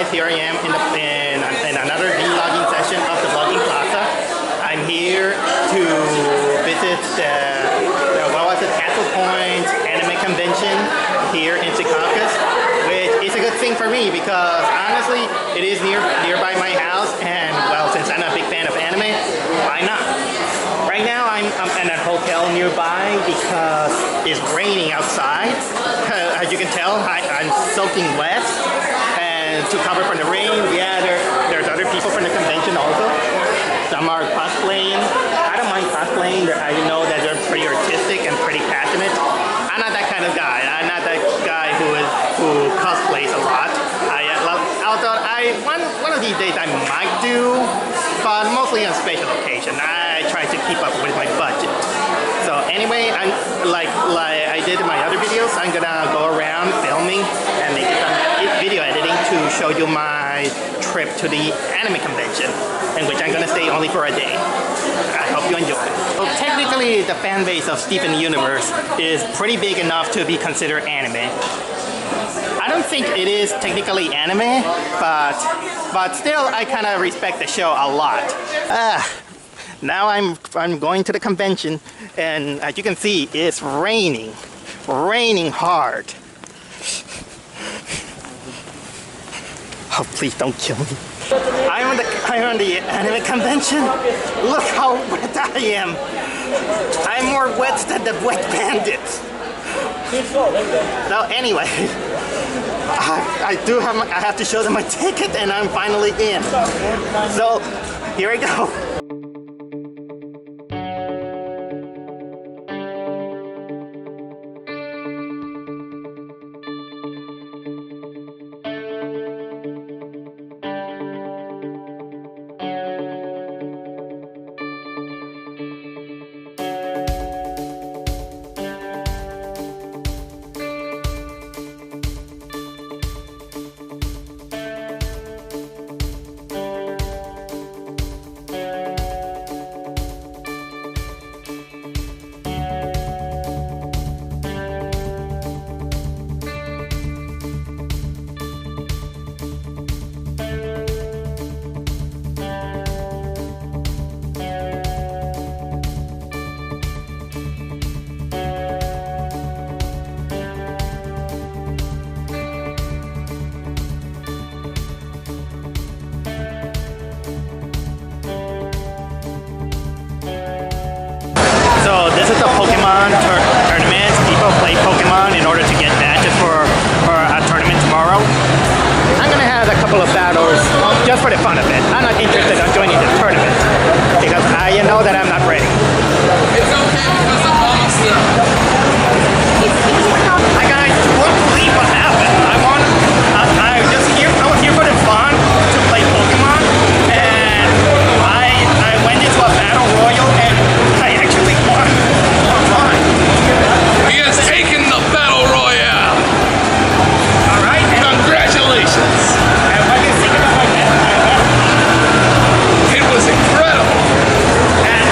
guys, here I am in another vlogging session of the Vlogging Plaza. I'm here to visit the Castle Point Anime Convention here in Secaucus, which is a good thing for me because honestly, it is nearby my house, and well, since I'm a big fan of anime, why not? Right now, I'm in a hotel nearby because it's raining outside. As you can tell, I'm soaking wet. And to cover from the rain, yeah, there's other people from the convention also. Some are cosplaying. I don't mind cosplaying. I know that they're pretty artistic and pretty passionate. I'm not that kind of guy. I'm not that guy who cosplays a lot. Although one of these days I might do, but mostly on special occasion. I try to keep up with my budget. So anyway, I'm like I did in my other videos, I'm gonna go around filming and making some video editing to show you my trip to the anime convention, in which I'm gonna stay only for a day. I hope you enjoy. So technically, the fan base of Steven Universe is pretty big enough to be considered anime. I don't think it is technically anime, but still, I kind of respect the show a lot. Now I'm going to the convention, and as you can see, it's raining hard. Oh, please don't kill me. I'm on the anime convention. Look how wet I am. I'm more wet than the wet bandits. So anyway, I have to show them my ticket, and I'm finally in. So here I go. So this is a Pokemon tournament. People play Pokemon in order to get badges for a tournament tomorrow. I'm gonna have a couple of battles just for the fun of it. I'm not interested in joining the tournament because I know that I'm not ready. It's okay because I'm almost there. I won't believe what happened. I was here for the fun to play Pokemon, and I went into a battle royal and I actually won. He has taken the battle royale. All right. Congratulations. And what do you think about my battle? It was incredible. And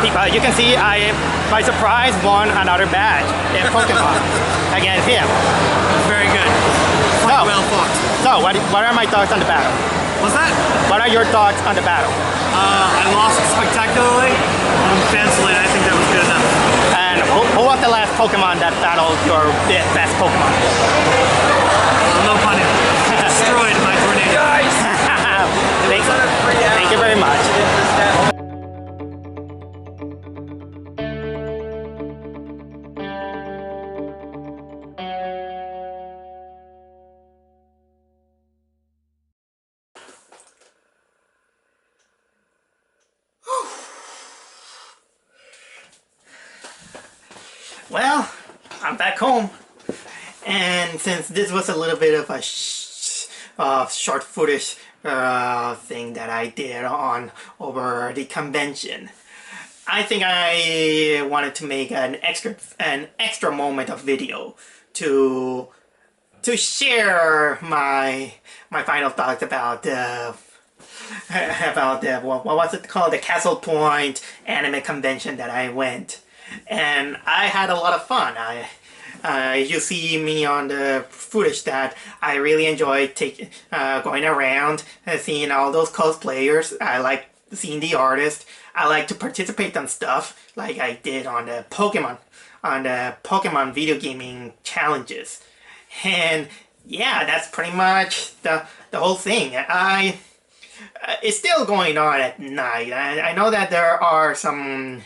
Because you can see I, by surprise, won another badge in Pokemon against him. Very good. So, Well fought. so what are my thoughts on the battle? What's that? What are your thoughts on the battle? I lost spectacularly. Fancily, I think that was good enough. And who was the last Pokemon that battled your best Pokemon? No pun intended. Destroyed my tornado. Thank you very much. Well, I'm back home, and since this was a little bit of a short footage thing that I did on over the convention, I think I wanted to make an extra moment of video to share my final thoughts about what was it called, the Castle Point anime convention that I went. And I had a lot of fun. You see me on the footage that I really enjoyed going around, seeing all those cosplayers. I like seeing the artists. I like to participate on stuff like I did on the Pokemon video gaming challenges. And yeah, that's pretty much the whole thing. It's still going on at night. I know that there are some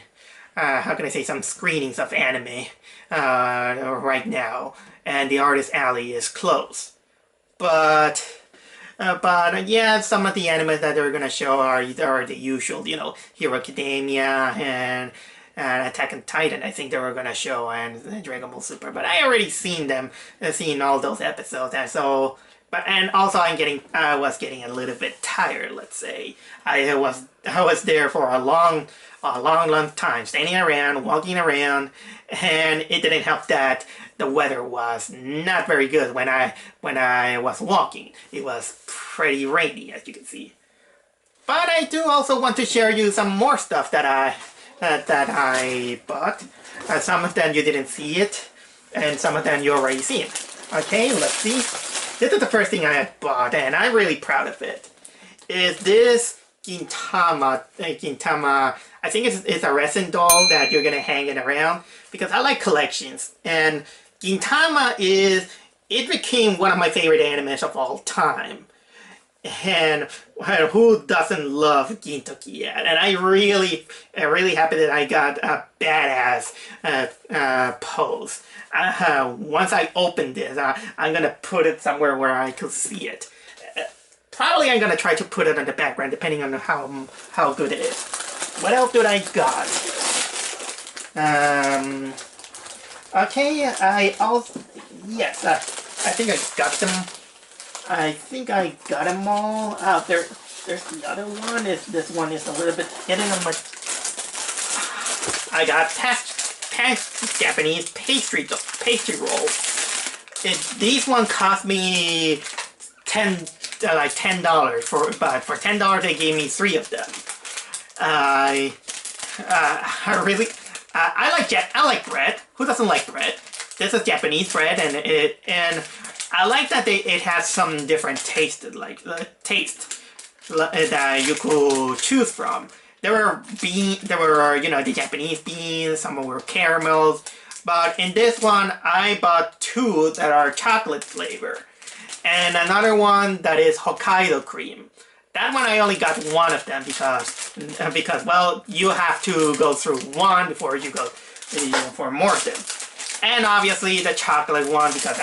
how can I say, some screenings of anime right now, and the Artist Alley is closed. But yeah, some of the animes that they're gonna show are the usual, you know, Hero Academia and Attack on Titan. I think they were gonna show, and Dragon Ball Super. But I already seen all those episodes, and so. And also I was getting a little bit tired, let's say. I was there for a long time, standing around, walking around, and it didn't help that the weather was not very good when I was walking. It was pretty rainy, as you can see. But I do also want to share you some more stuff that I bought. Some of them you didn't see it, and some of them you already seen. Okay, let's see. This is the first thing I bought, and I'm really proud of it. Is this Gintama? I think it's a resin doll that you're gonna hang it around, because I like collections. And Gintama it became one of my favorite animes of all time. And who doesn't love Gintoki yet? And I'm really happy that I got a badass pose. Once I open this, I'm gonna put it somewhere where I could see it. Probably I'm gonna try to put it on the background, depending on how good it is. What else did I got? Okay, yes, I think I got them. I think I got them all. There's the other one. This one is a little bit hidden on my. I got Japanese pastry rolls. These one cost me $10 but for $10 they gave me 3 of them. I like bread. Who doesn't like bread? This is Japanese bread, and I like that it has some different taste that you could choose from. There were the Japanese beans, some were caramels, but in this one I bought 2 that are chocolate flavor, and another one that is Hokkaido cream. That one I only got 1 of them because well, you have to go through 1 before you go for more of them. And obviously the chocolate one, because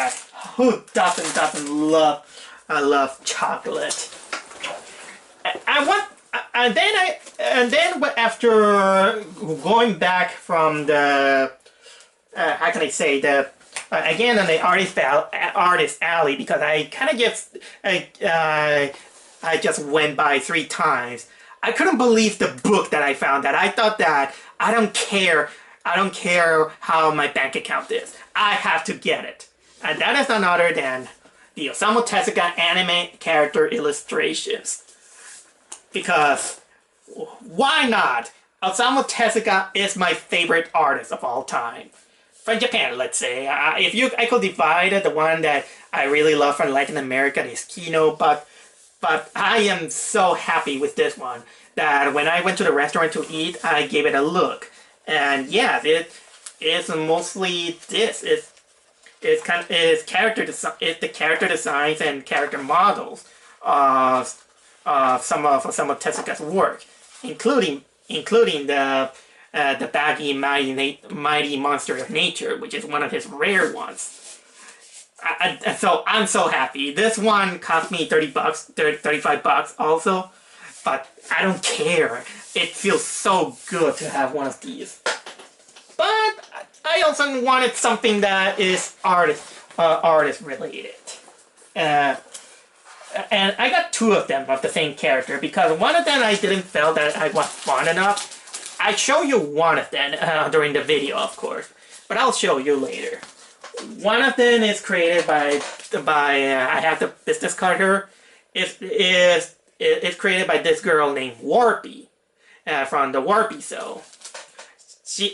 who doesn't love chocolate. And then after going back from the how can I say, again on the artist alley, because I kind of just I just went by 3 times. I couldn't believe the book that I found. That I thought that I don't care how my bank account is. I have to get it. And that is none other than the Osamu Tezuka anime character illustrations. Because why not? Osamu Tezuka is my favorite artist of all time. From Japan, let's say. I could divide the one that I really love from Latin America is Kino, but I am so happy with this one that when I went to the restaurant to eat, I gave it a look. And yeah, it's mostly this. It's the character designs and character models of some of Tezuka's work, including the baggy mighty monster of nature, which is one of his rare ones. So I'm so happy. This one cost me $30, 35 bucks also, but I don't care. It feels so good to have one of these. But I also wanted something that is artist related. And I got two of them of the same character because one of them I didn't feel that I was fun enough. I show you one of them during the video, of course, but I'll show you later. One of them is created by I have the business card here. It's created by this girl named Warpy from the Warpy Show.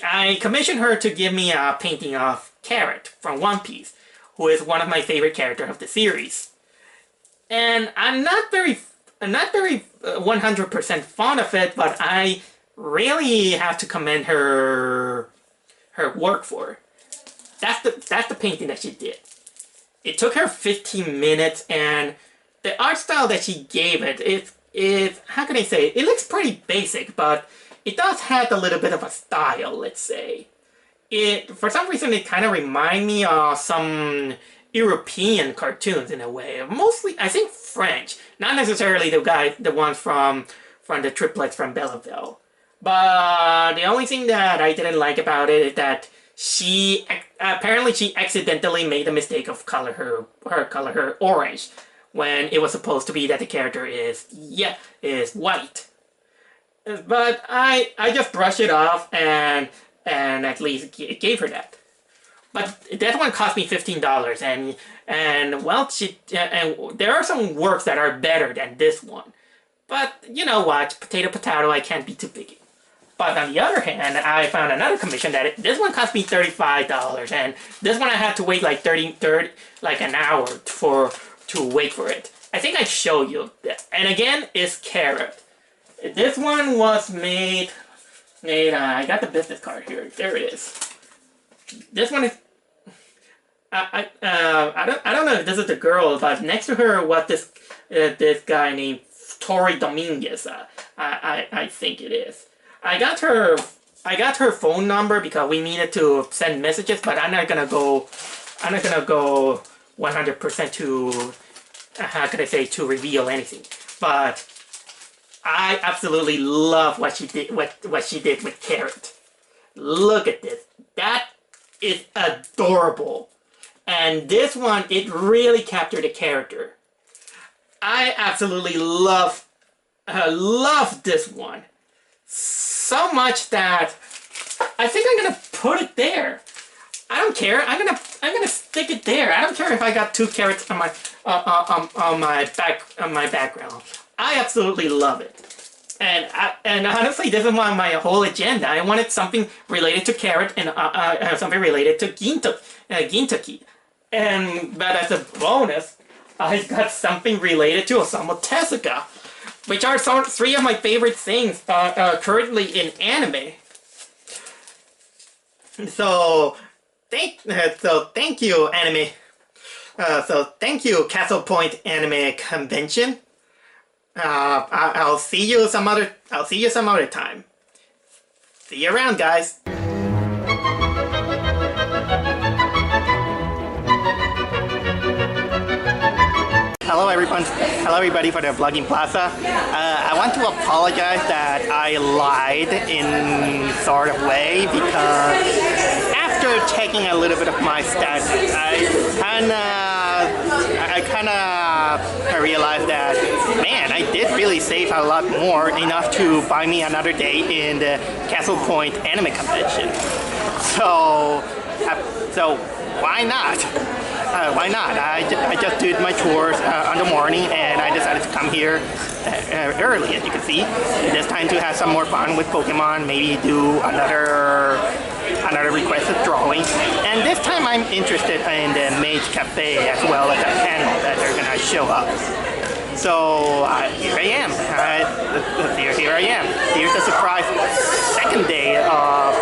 I commissioned her to give me a painting of Carrot from One Piece, who is one of my favorite characters of the series. And I'm not very 100% fond of it, but I really have to commend her work for it. That's the painting that she did. It took her 15 minutes, and the art style that she gave it is how can I say? It looks pretty basic, but it does have a little bit of a style, let's say. For some reason, it kind of reminds me of some European cartoons in a way. Mostly, I think French. Not necessarily the ones from the triplets from Belleville. But the only thing that I didn't like about it is that she accidentally made the mistake of color her orange when it was supposed to be that the character is white. But I just brushed it off and at least gave her that. But that one cost me $15, and well, and there are some works that are better than this one. But you know what, potato, I can't be too picky. But on the other hand, I found another commission that this one cost me $35, and this one I had to wait like 30 like an hour to wait for it. I think I showed you that. And again, it's Carrot. This one was made. I got the business card here. There it is. This one is. I don't know if this is the girl, but next to her was this guy named Tori Dominguez. I think it is. I got her phone number because we needed to send messages, but I'm not gonna go 100% to how can I say, to reveal anything. But I absolutely love what she did with Carrot. Look at this. That is adorable. And this one, it really captured the character. I absolutely love this one. So much that I think I'm gonna put it there. I don't care. I'm gonna stick it there. I don't care if I got two carrots on my background. I absolutely love it. And honestly, this is my whole agenda. I wanted something related to Carrot and something related to Gintoki. But as a bonus, I got something related to Osamu Tezuka, which are three of my favorite things currently in anime. So thank you, anime. Thank you, Castle Point Anime Convention. I'll see you some other time. See you around, guys. Hello everyone. Hello everybody for the Vlogging Plaza. I want to apologize that I lied in sort of way because after taking a little bit of my stats, I kind of realized that, man, I did really save a lot more, enough to buy me another day in the Castle Point Anime Convention. So why not? why not? I just did my chores on the morning, and I decided to come here early, as you can see. This time to have some more fun with Pokemon, maybe do another requested drawing. And this time I'm interested in the Mage Cafe as well as the panel that they're gonna show up. So here I am. Here I am. Here's the surprise second day of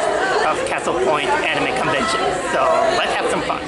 Castle Point Anime Convention. So let's have some fun.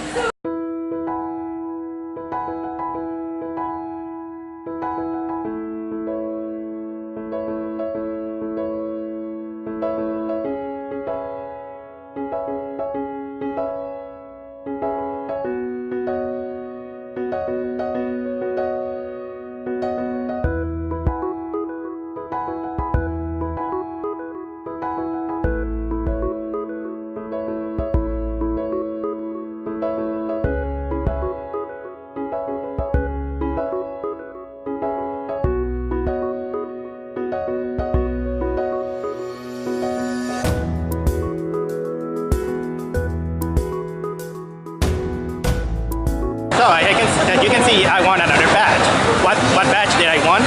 So as you can see, I won another badge. What badge did I won?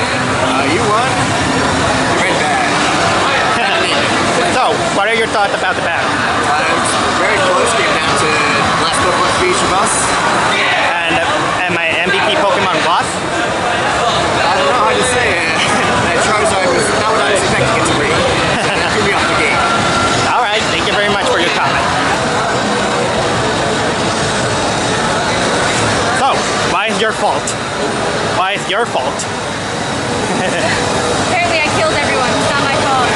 You won the red badge. So, what are your thoughts about the battle? It's very close, came down to the last Pokemon for each of us. And my MVP Pokemon was? I don't know how to say it. Charizard was not what I was expecting it to be. It threw me off the game. Alright, thank you very much for your comment. So, why is your fault? Why is your fault? Apparently I killed everyone. It's not my fault.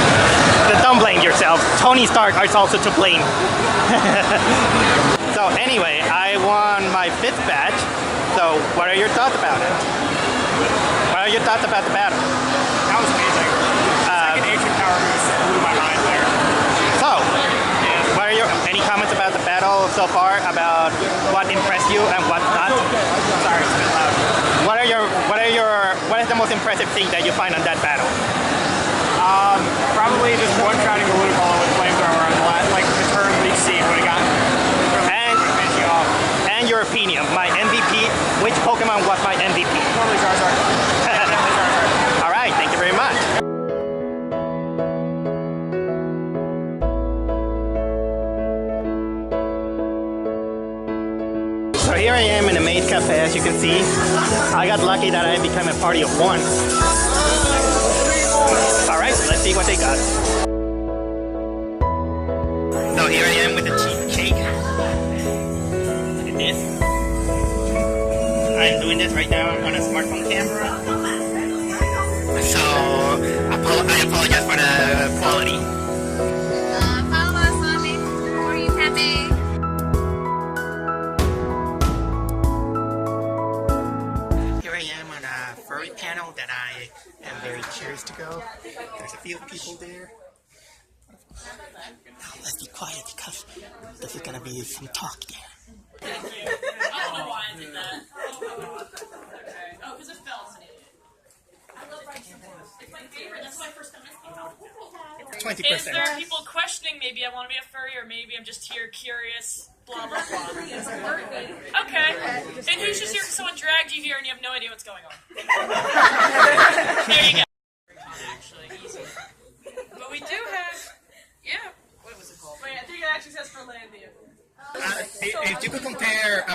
Don't blame yourself. Tony Stark is also to blame. So anyway, I won my 5th badge. So what are your thoughts about it? What are your thoughts about the battle? That was amazing. Second ancient power boost blew my mind there. So, what are your any comments about the battle so far? About what impressed you and what not? Sorry, it's a bit loud. What is the most impressive thing that you find on that battle? Probably just one-shotting the Ludicolo with Flamethrower on the last, like the turn League Seed when it got finishing off. And your opinion, my MVP, which Pokemon was my MVP? Totally Charizard. Definitely Charizard. Alright, thank you very much. So here I am in the Maid Cafe, as you can see. I got lucky that I became a party of 1. Alright, let's see what they got. So here I am with the cheesecake. Look at this. I'm doing this right now on a smartphone camera. So I apologize for the quality. Follow us on Facebook for you happy. Here I am on a furry panel that I am very curious to go. There's a few people there. Now let's be quiet because this is gonna be some talk there. I don't know why I did that. Oh, because it fell. I love bicycles. It's my favorite. That's my first time I 20%. Is there people questioning maybe I want to be a furry or maybe I'm just here curious? Blah, blah, blah. Okay. And who's just here because someone dragged you here and you have no idea what's going on? There you go. Actually, easy. But we do have, yeah. What was it called? Wait, I think it actually says Ferlandia. If you could compare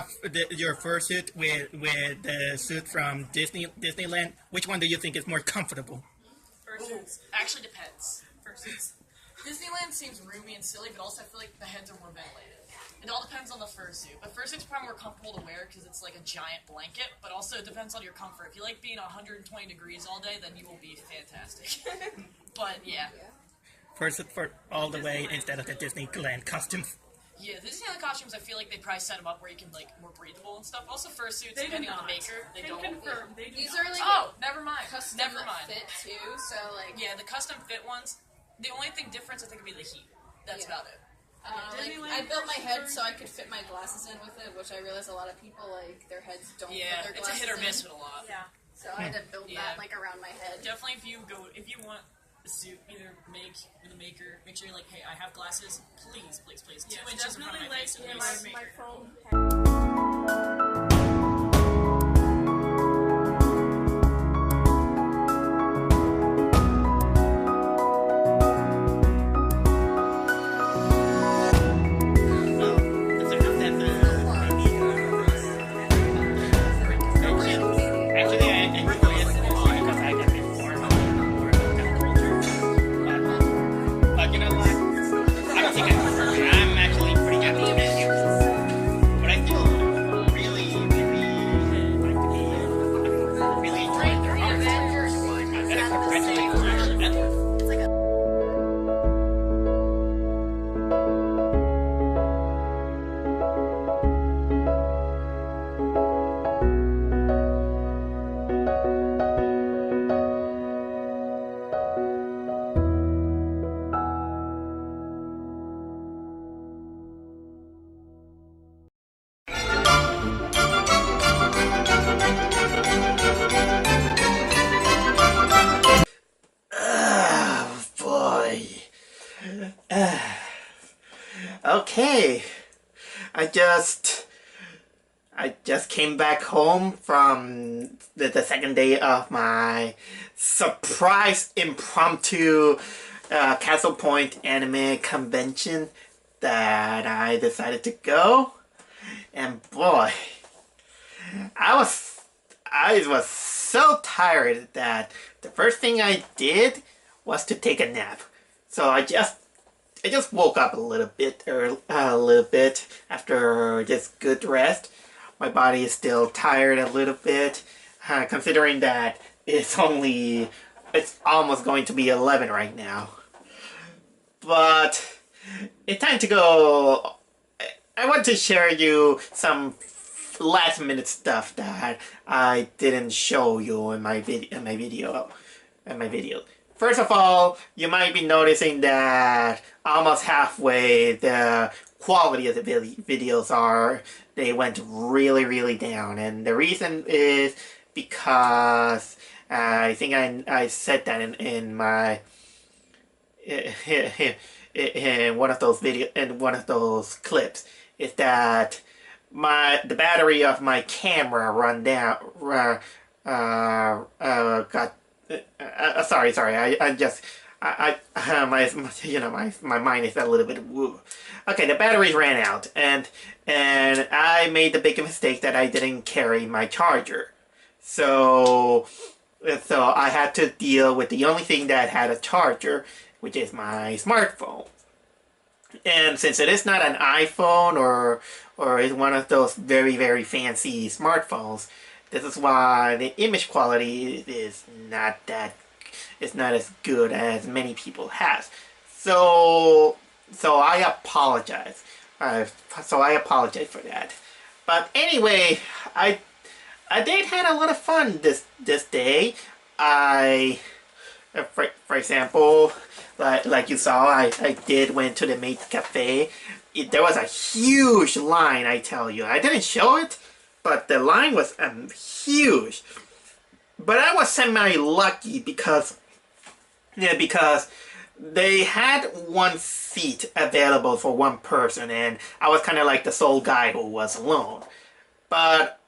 your fursuit with the suit from Disneyland, which one do you think is more comfortable? Fursuits. Actually depends. Fursuits. Disneyland seems roomy and silly, but also I feel like the heads are more ventilated. It all depends on the fursuit. But fursuit's probably more comfortable to wear because it's like a giant blanket, but also it depends on your comfort. If you like being 120 degrees all day, then you will be fantastic. But yeah. Fursuit for all the way instead of the Disneyland costumes. Yeah, the Disneyland costumes, I feel like they probably set them up where you can, like, more breathable and stuff. Also, fursuits, depending on the maker, they don't. Confirm. These are like Oh, never mind. custom Never mind. fit too, so like Yeah, the custom fit ones, the only thing difference I think would be the heat. That's Yeah. about it. like I built my head so I could fit my glasses in with it, which I realize a lot of people like their heads don't Yeah, fit their it's a glasses hit or miss in. with a lot. Yeah. So I had to build Yeah. that like around my head. Definitely, if you want a suit, either make with a maker, make sure you're like, hey, I have glasses, please, 2 inches in front of my face at least. my phone. I just came back home from the second day of my surprise impromptu Castle Point anime convention that I decided to go. And boy, I was so tired that the first thing I did was to take a nap. So I just woke up a little bit after just good rest. My body is still tired a little bit, considering that it's almost going to be 11 right now. But it's time to go. I want to share you some last minute stuff that I didn't show you in my video. First of all, you might be noticing that almost halfway the quality of the videos they went really down, and the reason is because I think I said that in my in one of those clips, is that the battery of my camera got sorry. My mind is a little bit woo. Okay, the batteries ran out, and I made the big mistake that I didn't carry my charger. So I had to deal with the only thing that had a charger, which is my smartphone. And since it is not an iPhone or is one of those very fancy smartphones, this is why the image quality is not as good as many people has. So I apologize. So I apologize for that. But anyway, I did had a lot of fun this day. For example, like you saw, I did went to the Maid Cafe. There was a huge line, I tell you. I didn't show it, but the line was huge. But I was semi-lucky because they had one seat available for one person, and I was kind of like the sole guy who was alone. But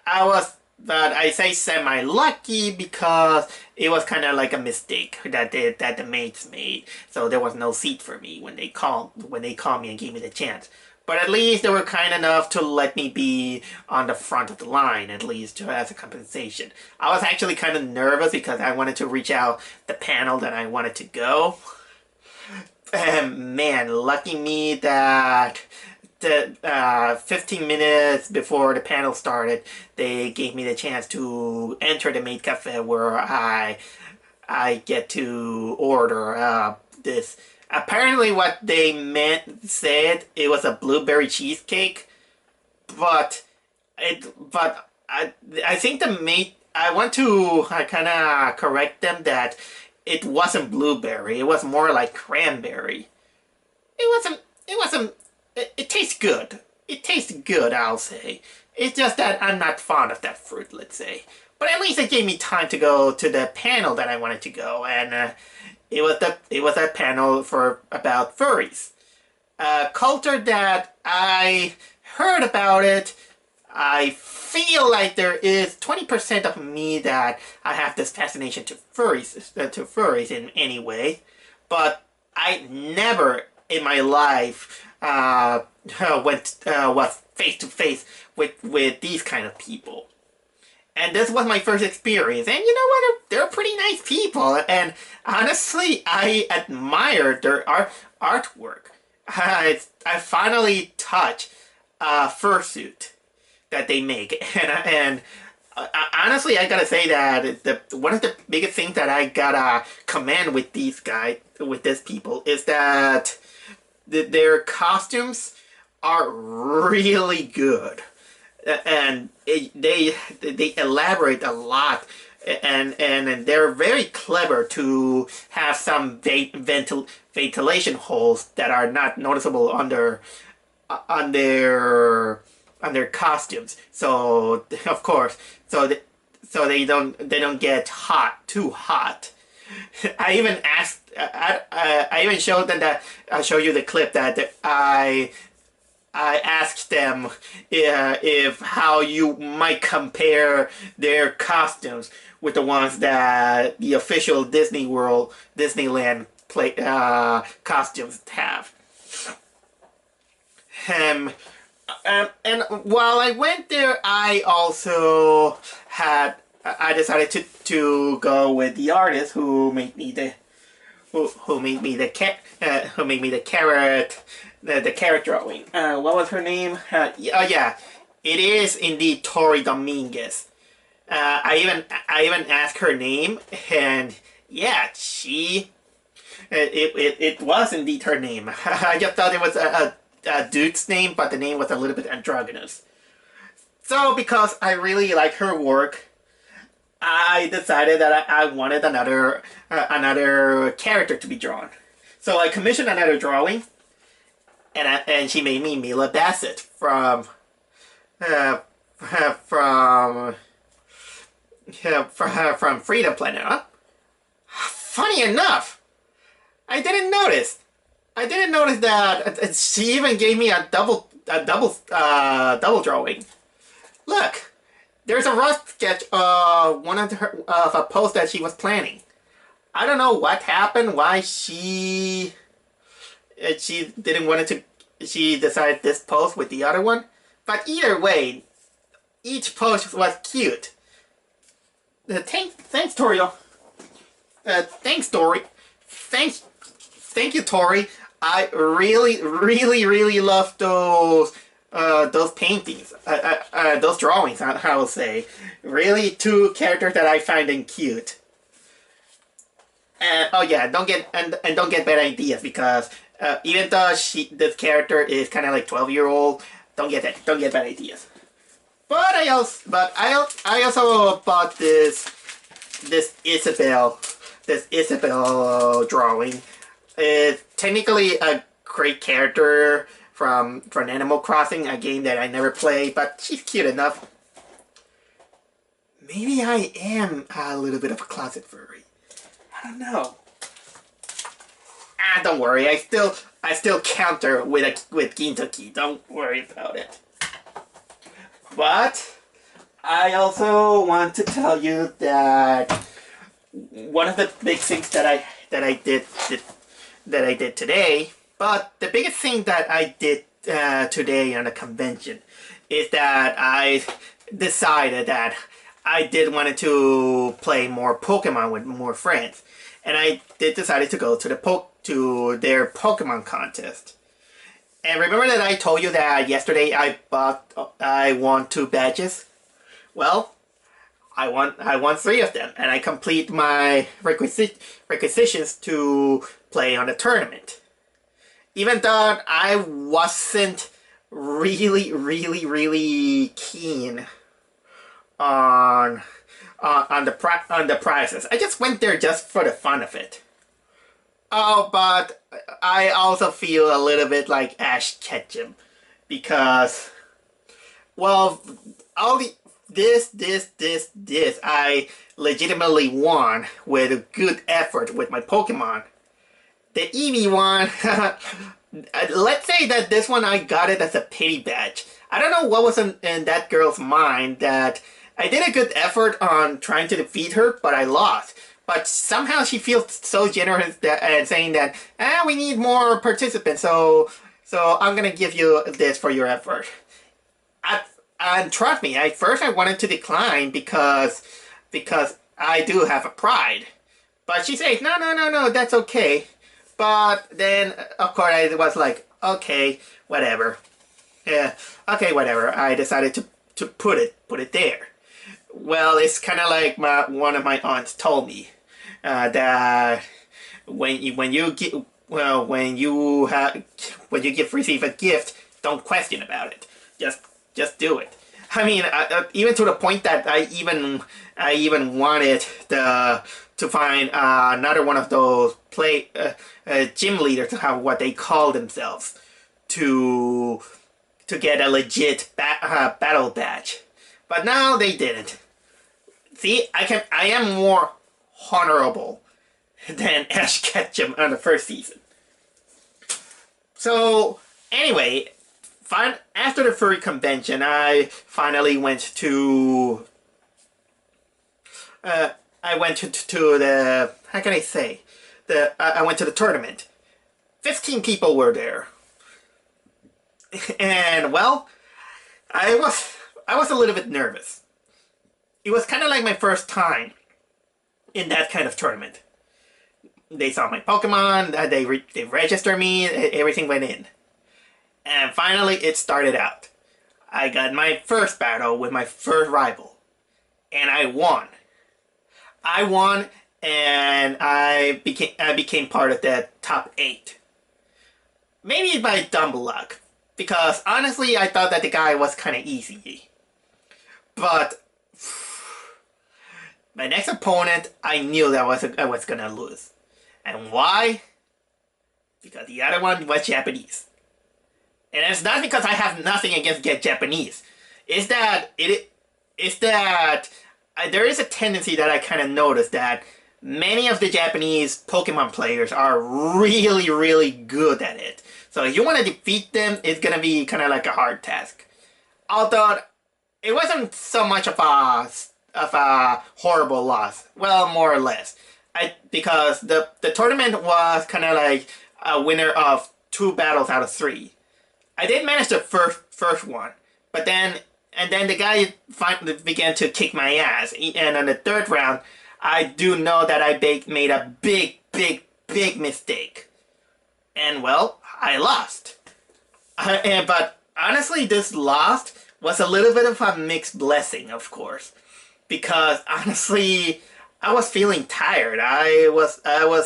I say semi-lucky because it was kind of like a mistake that the maids made. So there was no seat for me when they called me and gave me the chance. But at least they were kind enough to let me be on the front of the line, at least as a compensation. I was actually kind of nervous because I wanted to reach out the panel that I wanted to go. And man, lucky me that 15 minutes before the panel started, they gave me the chance to enter the Maid Cafe, where I get to order this. Apparently what they said it was a blueberry cheesecake, but I think I want to kind of correct them that it wasn't blueberry. It was more like cranberry. It tastes good. It tastes good, I'll say. It's just that I'm not fond of that fruit, let's say. But at least it gave me time to go to the panel that I wanted to go, and it was a panel for about furries. A culture that I heard about it. I feel like there is 20% of me that I have this fascination to furries in any way, but I never in my life was face to face with these kind of people. And this was my first experience, and you know what? They're pretty nice people, and honestly, I admired their artwork. I finally touched a fursuit that they make, and honestly, I gotta say that one of the biggest things that I gotta commend with these people, is that their costumes are really good. And they elaborate a lot, and they're very clever to have some ventilation holes that are not noticeable on their costumes. So of course, so they don't get too hot. I even asked. I even showed them that. I'll show you the clip that I I asked them if how you might compare their costumes with the ones that the official Disneyland costumes have. And while I went there, I also I decided to go with the artist who made me the carrot drawing. What was her name? Oh yeah, it is indeed Tori Dominguez. I even asked her name, and yeah, it was indeed her name. I just thought it was a dude's name, but the name was a little bit androgynous. So because I really like her work, I decided that I wanted another character to be drawn. So I commissioned another drawing, and she made me Mila Bassett from Freedom Planet. Huh? Funny enough, I didn't notice that she even gave me a double drawing. Look, there's a rough sketch of of a post that she was planning. I don't know what happened, why she didn't want it to. She decided this post with the other one, but either way, each post was cute. Thanks, Tori. Thanks, Tori. Thank you, Tori. I really love those paintings, those drawings. I will say, really, two characters that I find them cute. And oh yeah, don't get bad ideas, because even though this character is kind of like 12-year-old, don't get bad ideas. But I also bought this Isabel drawing. It's technically a great character from Animal Crossing, a game that I never played, but she's cute enough. Maybe I am a little bit of a closet furry. I don't know. Don't worry. I still counter with Gintoki. Don't worry about it. But I also want to tell you that one of the big things that I did today, but the biggest thing that I did today on a convention is that I decided that I did wanted to play more Pokemon with more friends, and I did decided to go to their Pokemon contest. And remember that I told you that yesterday I won 2 badges? Well, I won 3 of them, and I complete my requisitions to play on the tournament. Even though I wasn't really keen on the prizes, I just went there just for the fun of it. Oh, but I also feel a little bit like Ash Ketchum, because, well, all this I legitimately won with a good effort with my Pokemon. The Eevee one, let's say that this one I got it as a pity badge. I don't know what was in that girl's mind, that I did a good effort on trying to defeat her, but I lost. But somehow she feels so generous and saying that, we need more participants, so I'm gonna give you this for your effort. And trust me, at first I wanted to decline because I do have a pride. But she says, no, that's okay. But then, of course, I was like, okay, whatever. Yeah, okay, whatever. I decided to put it there. Well, it's kind of like one of my aunts told me that when you receive a gift, don't question about it. Just do it. I mean, even to the point that I even wanted to find another one of those gym leaders to have what they call themselves to get a legit battle badge. But now they didn't. See, I am more honorable than Ash Ketchum on the first season. So anyway, after the furry convention, I finally went to. I went to the. How can I say? I went to the tournament. 15 people were there, and well, I was a little bit nervous. It was kind of like my first time in that kind of tournament. They saw my Pokemon, they registered me, everything went in. And finally it started out. I got my first battle with my first rival. And I won. I won, and I became part of the top 8. Maybe by dumb luck. Because honestly I thought that the guy was kind of easy. But my next opponent, I knew that I was gonna lose. And why? Because the other one was Japanese. And it's not because I have nothing against Japanese. It's that there is a tendency that I kind of noticed that many of the Japanese Pokemon players are really, really good at it. So if you want to defeat them, it's gonna be kind of like a hard task. Although it wasn't so much of a horrible loss. Well, more or less. Because the tournament was kind of like a winner of 2 battles out of 3. I did manage the first one, but then the guy finally began to kick my ass. And on the 3rd round, I do know that I made a big mistake. And well, I lost. But honestly, this loss was a little bit of a mixed blessing, of course, because honestly, I was feeling tired. I was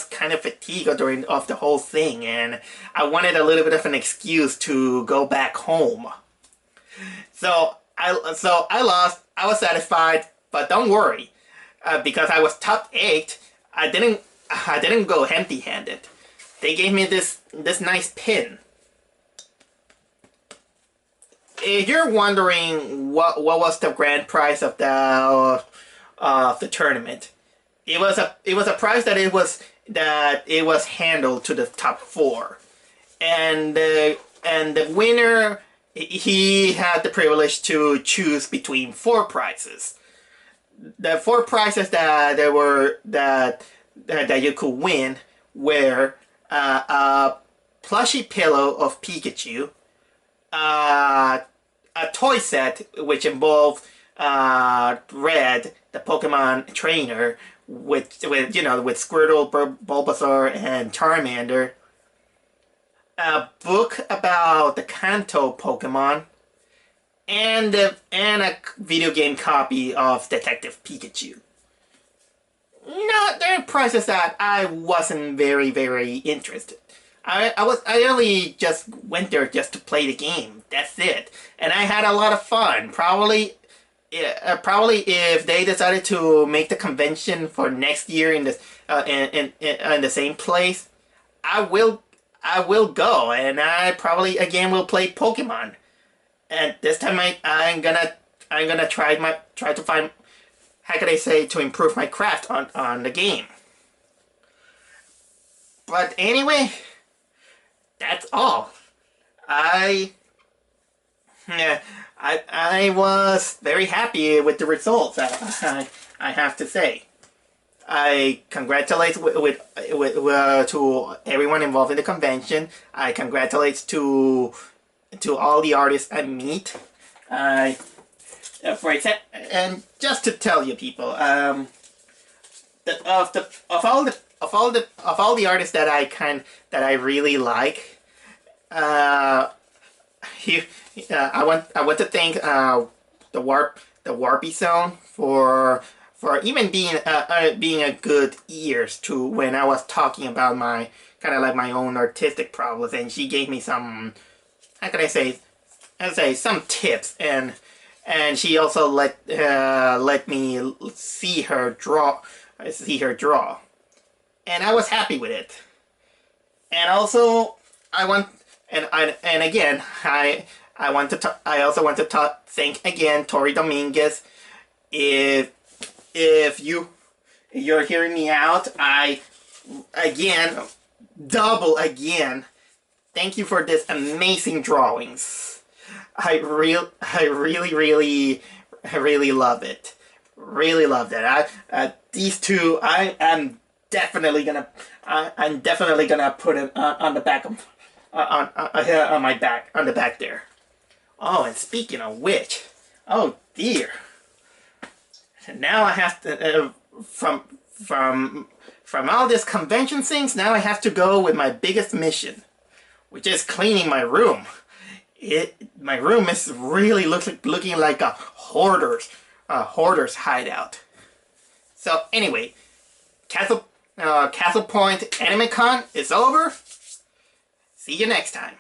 kind of fatigued during the whole thing, and I wanted a little bit of an excuse to go back home. So I lost. I was satisfied, but don't worry, because I was top 8. I didn't go empty-handed. They gave me this nice pin. If you're wondering what was the grand prize of the tournament, it was a prize that it was handled to the top 4, and the winner, he had the privilege to choose between 4 prizes. The 4 prizes that you could win were a plushie pillow of Pikachu, a toy set which involved Red, the Pokemon trainer, with Squirtle, Bulbasaur, and Charmander, a book about the Kanto Pokemon, and a video game copy of Detective Pikachu. No, there are prizes that I wasn't very, very interested. I only just went there just to play the game. That's it, and I had a lot of fun. Probably if they decided to make the convention for next year in the same place, I will go, and I probably again will play Pokemon. And this time I'm gonna try to find, how could I say, to improve my craft on the game. But anyway, that's all. I was very happy with the results. I have to say. I congratulate to everyone involved in the convention. I congratulate to all the artists I meet. For example, and just to tell you people, of all the artists that I really like, I want to thank the Warpy Zone for even being a good ears to when I was talking about my my own artistic problems, and she gave me some, how can I say some tips, and she also let me see her draw, and I was happy with it. And also I also want to thank again Tori Dominguez. If you're hearing me out, double again, thank you for this amazing drawings. I really love it. Really loved it. These two, I'm definitely gonna put it on the back of on my back, on the back there. Oh, and speaking of which, oh dear. Now I have to from all this convention things. Now I have to go with my biggest mission, which is cleaning my room. My room is really looking like a hoarder's hideout. So anyway, Castle Point Anime Con is over. See you next time.